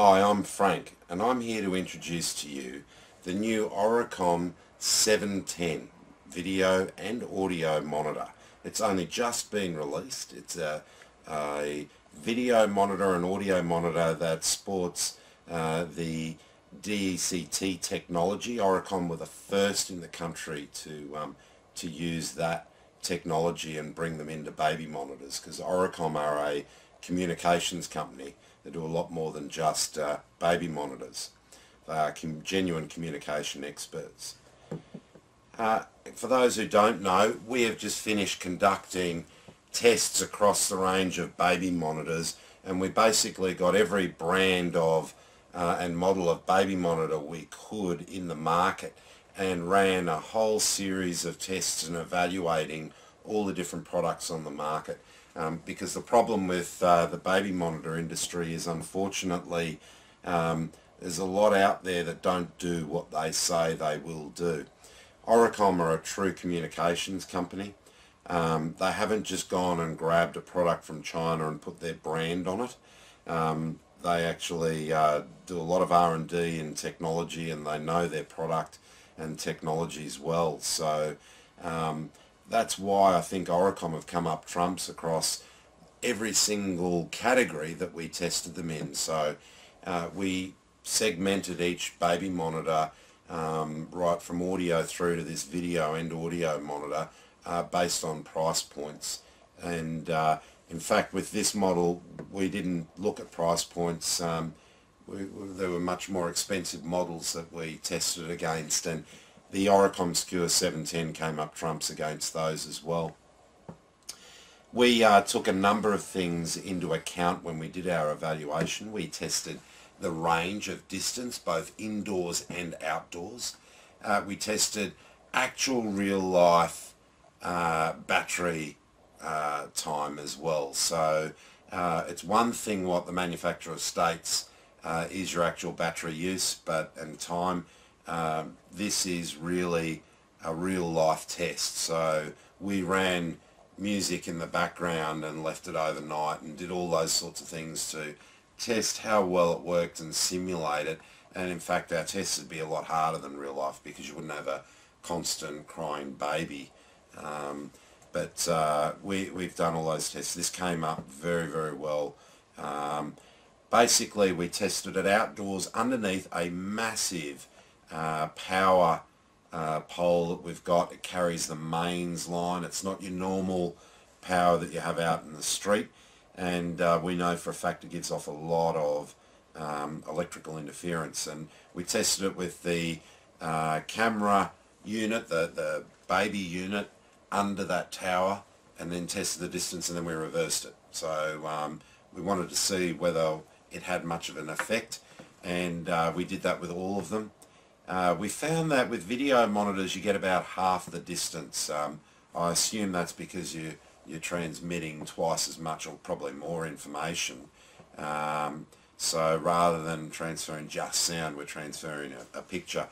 Hi, I'm Frank, and I'm here to introduce to you the new Oricom 710 video and audio monitor. It's only just been released. It's a video monitor and audio monitor that sports the DECT technology. Oricom were the first in the country to use that technology and bring them into baby monitors, because Oricom are a communications company. They do a lot more than just baby monitors. They are genuine communication experts. For those who don't know, we have just finished conducting tests across the range of baby monitors, and we basically got every brand of and model of baby monitor we could in the market, and ran a whole series of tests and evaluating all the different products on the market. Because the problem with the baby monitor industry is, unfortunately, there's a lot out there that don't do what they say they will do. Oricom are a true communications company. They haven't just gone and grabbed a product from China and put their brand on it. They actually do a lot of R&D in technology, and they know their product and technologies well. So that's why I think Oricom have come up trumps across every single category that we tested them in. So we segmented each baby monitor, right from audio through to this video and audio monitor, based on price points. And in fact, with this model, we didn't look at price points. There were much more expensive models that we tested against, and the Oricom Secure 710 came up trumps against those as well. We took a number of things into account when we did our evaluation. We tested the range of distance, both indoors and outdoors. We tested actual real-life battery time as well. So it's one thing what the manufacturer states is your actual battery use and time. This is really a real-life test. So we ran music in the background and left it overnight and did all those sorts of things to test how well it worked and simulate it. And in fact, our tests would be a lot harder than real life, because you wouldn't have a constant crying baby. We've done all those tests. This came up very, very well. Basically, we tested it outdoors underneath a massive power pole that we've got. It carries the mains line. It's not your normal power that you have out in the street, and we know for a fact it gives off a lot of electrical interference. And we tested it with the camera unit, the baby unit, under that tower, and then tested the distance, and then we reversed it. So we wanted to see whether it had much of an effect, and we did that with all of them. We found that with video monitors you get about half the distance. I assume that's because you're transmitting twice as much, or probably more, information. So rather than transferring just sound, we're transferring a picture.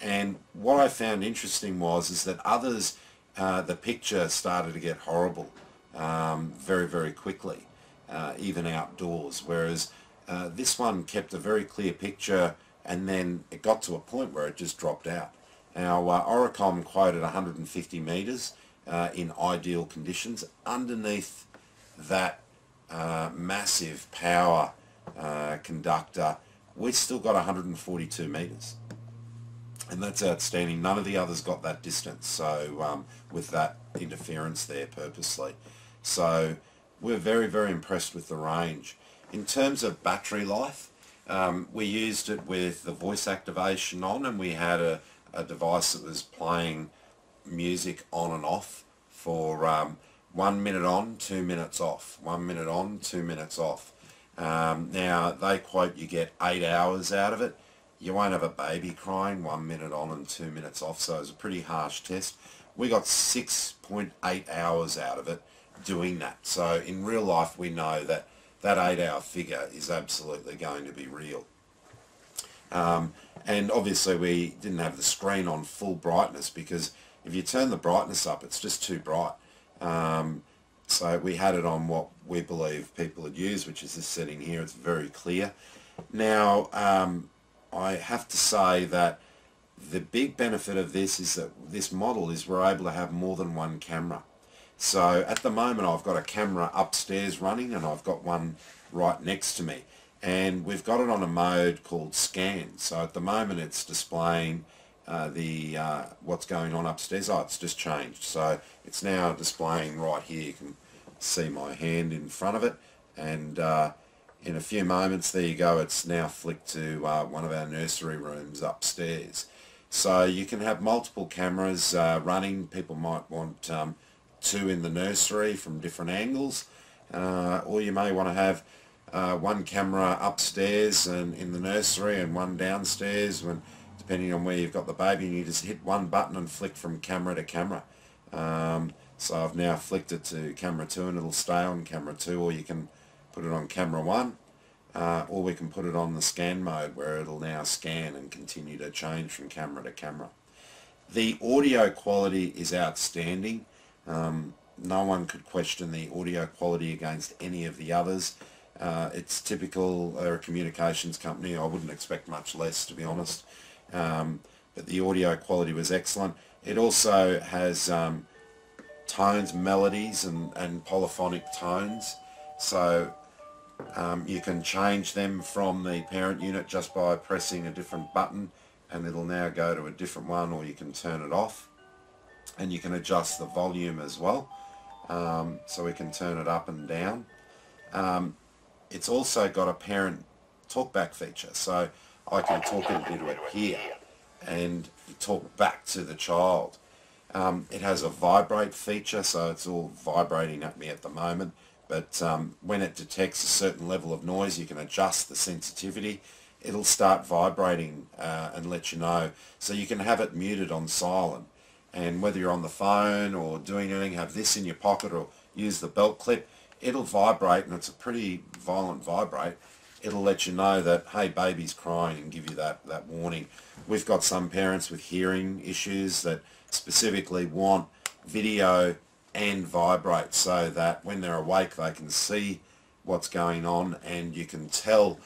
And what I found interesting is that others, the picture started to get horrible very, very quickly, even outdoors, whereas this one kept a very clear picture, and then it got to a point where it just dropped out. Now, Oricom quoted 150 metres in ideal conditions. Underneath that massive power conductor, we've still got 142 metres. And that's outstanding. None of the others got that distance, so with that interference there purposely. So we're very, very impressed with the range. In terms of battery life, we used it with the voice activation on, and we had a device that was playing music on and off for 1 minute on, 2 minutes off, 1 minute on, 2 minutes off. Now, they quote you get 8 hours out of it. You won't have a baby crying 1 minute on and 2 minutes off, so it was a pretty harsh test. We got 6.8 hours out of it doing that. So in real life, we know that that 8-hour figure is absolutely going to be real. And obviously we didn't have the screen on full brightness, because if you turn the brightness up, it's just too bright. So we had it on what we believe people would use, which is this setting here. It's very clear. Now, I have to say that the big benefit of this is that this model is we're able to have more than one camera. So at the moment I've got a camera upstairs running and I've got one right next to me, and we've got it on a mode called scan. So at the moment it's displaying what's going on upstairs. Oh, it's just changed. So it's now displaying right here. You can see my hand in front of it, and in a few moments, there you go, it's now flicked to one of our nursery rooms upstairs. So you can have multiple cameras running. People might want two in the nursery from different angles, or you may want to have one camera upstairs and in the nursery and one downstairs, depending on where you've got the baby, and you just hit one button and flick from camera to camera. So I've now flicked it to camera 2 and it'll stay on camera 2, or you can put it on camera 1, or we can put it on the scan mode where it'll now scan and continue to change from camera to camera. The audio quality is outstanding. No one could question the audio quality against any of the others. It's typical, they're a communications company. I wouldn't expect much less, to be honest. But the audio quality was excellent. It also has tones, melodies and polyphonic tones. So you can change them from the parent unit just by pressing a different button, and it'll now go to a different one, or you can turn it off. And you can adjust the volume as well, so we can turn it up and down. It's also got a parent talkback feature, so I can talk into it here and talk back to the child. It has a vibrate feature, so it's all vibrating at me at the moment, but when it detects a certain level of noise, you can adjust the sensitivity. It'll start vibrating and let you know, so you can have it muted on silent. And whether you're on the phone or doing anything, have this in your pocket or use the belt clip, it'll vibrate, and it's a pretty violent vibrate. It'll let you know that, hey, baby's crying, and give you that warning. We've got some parents with hearing issues that specifically want video and vibrate, so that when they're awake they can see what's going on, and you can tell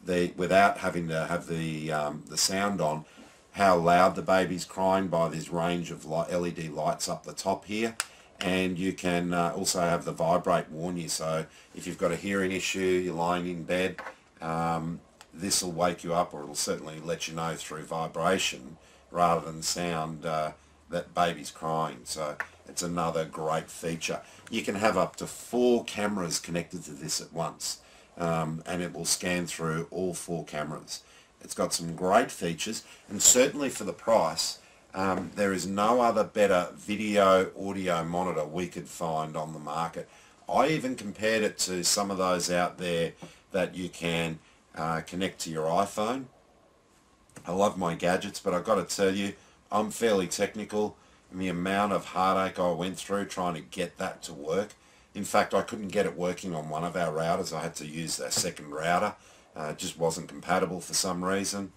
without having to have the sound on, how loud the baby's crying by this range of LED lights up the top here. And you can also have the vibrate warn you, so if you've got a hearing issue, you're lying in bed, this will wake you up, or it'll certainly let you know through vibration rather than sound that baby's crying. So it's another great feature. You can have up to 4 cameras connected to this at once, and it will scan through all 4 cameras. It's got some great features, and certainly for the price, there is no other better video audio monitor we could find on the market. I even compared it to some of those out there that you can connect to your iPhone. I love my gadgets, but I've got to tell you, I'm fairly technical, and the amount of heartache I went through trying to get that to work. In fact, I couldn't get it working on one of our routers. I had to use a second router. It just wasn't compatible for some reason.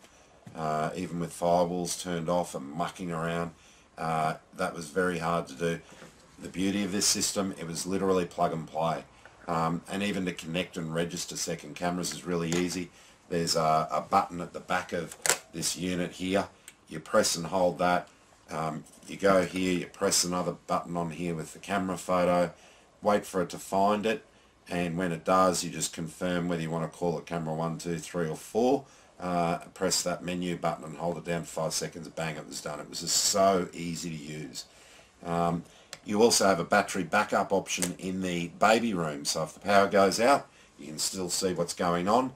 Even with firewalls turned off and mucking around, that was very hard to do. The beauty of this system, it was literally plug and play. And even to connect and register second cameras is really easy. There's a button at the back of this unit here. You press and hold that. You go here, you press another button on here with the camera photo, wait for it to find it, and when it does, you just confirm whether you want to call it camera 1, 2, 3 or 4. Press that menu button and hold it down for 5 seconds, bang, it was done. It was just so easy to use. You also have a battery backup option in the baby room, so if the power goes out, you can still see what's going on.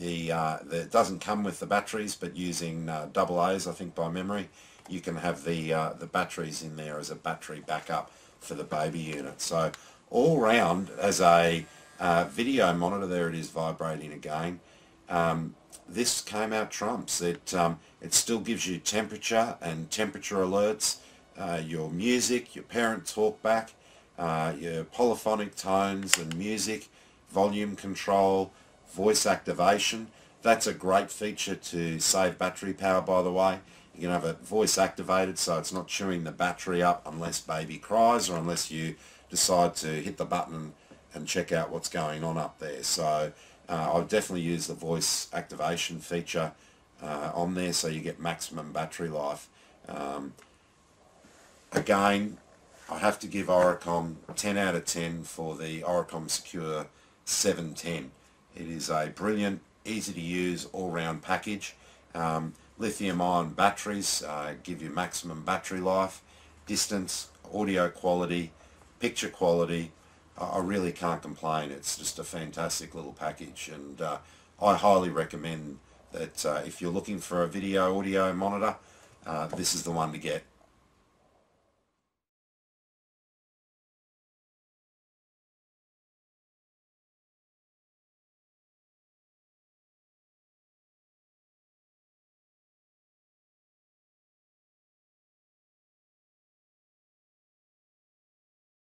It doesn't come with the batteries, but using AA's, I think by memory, you can have the batteries in there as a battery backup for the baby unit. So all round, as a video monitor, there it is vibrating again. This came out trumps. It still gives you temperature and temperature alerts, your music, your parent talkback, your polyphonic tones and music, volume control, voice activation. That's a great feature to save battery power, by the way. You can have it voice activated, so it's not chewing the battery up unless baby cries or unless you decide to hit the button and check out what's going on up there. So I'll definitely use the voice activation feature on there so you get maximum battery life. Again, I have to give Oricom 10 out of 10 for the Oricom Secure 710. It is a brilliant, easy to use all-round package. Lithium-ion batteries give you maximum battery life, distance, audio quality, picture quality. I really can't complain. It's just a fantastic little package, and I highly recommend that if you're looking for a video audio monitor, this is the one to get.